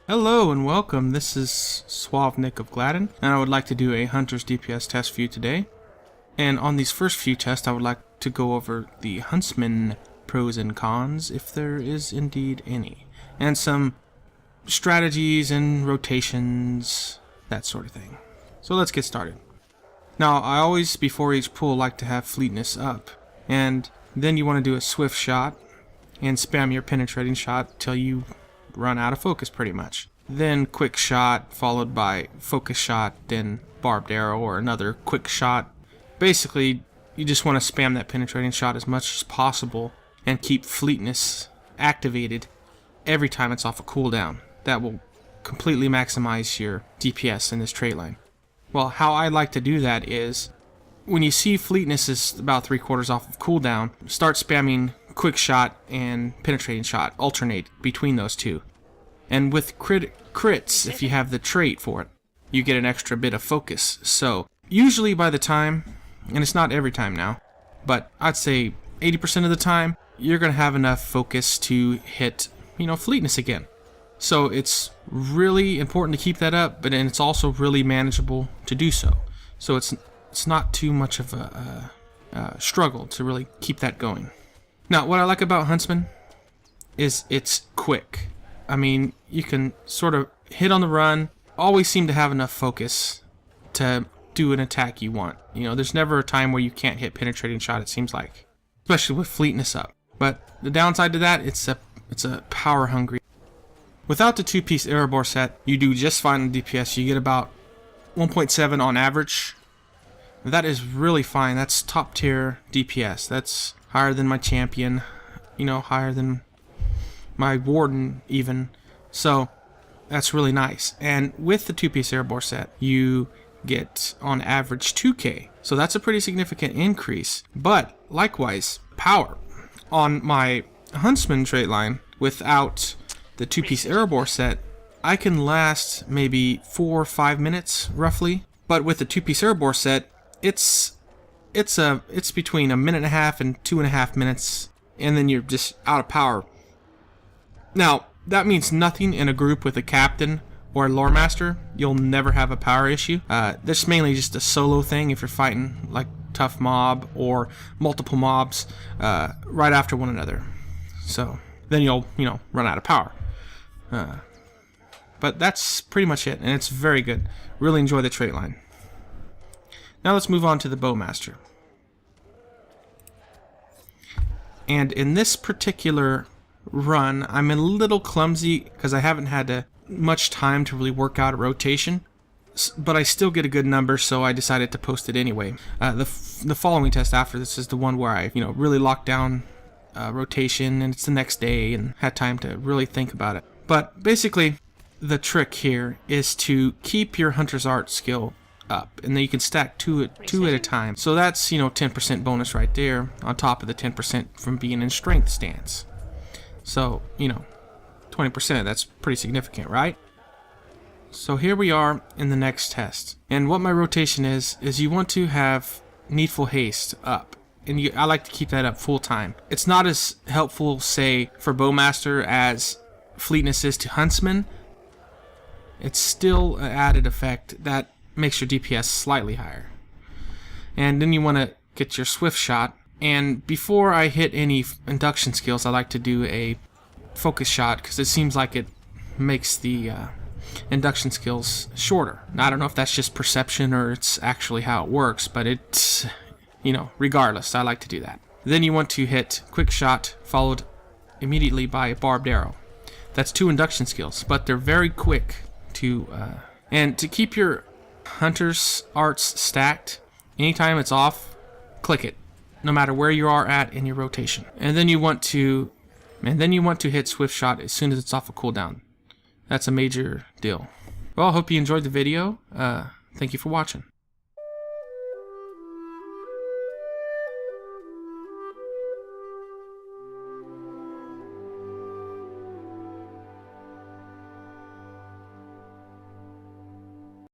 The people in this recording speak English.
Hello and welcome, this is Suave Nick of Gladden, and I would like to do a Hunter's DPS test for you today. And on these first few tests, I would like to go over the Huntsman pros and cons, if there is indeed any, and some strategies and rotations, that sort of thing. So let's get started. Now, I always, before each pull, like to have fleetness up, and then you want to do a swift shot, and spam your penetrating shot till you run out of focus pretty much. Then quick shot followed by focus shot, then barbed arrow or another quick shot. Basically, you just want to spam that penetrating shot as much as possible and keep fleetness activated every time it's off a cooldown. That will completely maximize your DPS in this trait line. Well, how I like to do that is when you see fleetness is about 3/4 off of cooldown, start spamming quick shot and penetrating shot, alternate between those two. And with crits, if you have the trait for it, you get an extra bit of focus. So usually by the time, and it's not every time now, but I'd say 80% of the time, you're going to have enough focus to hit, fleetness again. So it's really important to keep that up, but it's also really manageable to do so. So it's not too much of a struggle to really keep that going. Now, what I like about Huntsman is it's quick. I mean, you can sort of hit on the run, always seem to have enough focus to do an attack you want. There's never a time where you can't hit penetrating shot, it seems like, especially with fleetness up. But the downside to that, it's a power hungry. Without the 2-piece arrow bore set, you do just fine in DPS. You get about 1.7 on average. That is really fine. That's top tier DPS. That's higher than my champion, higher than my warden even. So that's really nice. And with the 2-piece arrow bore set, you get on average 2k. So that's a pretty significant increase. But likewise, power. On my Huntsman trait line, without the 2-piece arrow bore set, I can last maybe 4 or 5 minutes roughly. But with the 2-piece arrow bore set, it's between 1.5 minutes and 2.5 minutes, and then you're just out of power. Now, that means nothing in a group with a captain or a lore master. You'll never have a power issue. That's mainly just a solo thing if you're fighting like tough mob or multiple mobs right after one another. So then you'll run out of power. But that's pretty much it, and it's very good. Really enjoy the trait line. Now let's move on to the Bowmaster. And in this particular run, I'm a little clumsy because I haven't had much time to really work out a rotation, but I still get a good number, so I decided to post it anyway. The following test after this is the one where I really locked down rotation, and it's the next day and had time to really think about it. But basically, the trick here is to keep your Hunter's Art skill up, and then you can stack two at a time. So that's 10% bonus right there on top of the 10% from being in strength stance. So 20%, that's pretty significant, right? So here we are in the next test, and what my rotation is you want to have Needful Haste up, and I like to keep that up full time. It's not as helpful, say, for Bowmaster as fleetness is to Huntsman. It's still an added effect that makes your DPS slightly higher. And then you want to get your swift shot, and before I hit any induction skills, I like to do a focus shot because it seems like it makes the induction skills shorter. Now, I don't know if that's just perception or it's actually how it works, but it's regardless, I like to do that. Then you want to hit quick shot followed immediately by a barbed arrow. That's 2 induction skills, but they're very quick to and to keep your Hunter's Arts stacked, anytime it's off, click it, no matter where you are at in your rotation. And then you want to hit swift shot as soon as it's off a cooldown. That's a major deal. Well, I hope you enjoyed the video. Thank you for watching.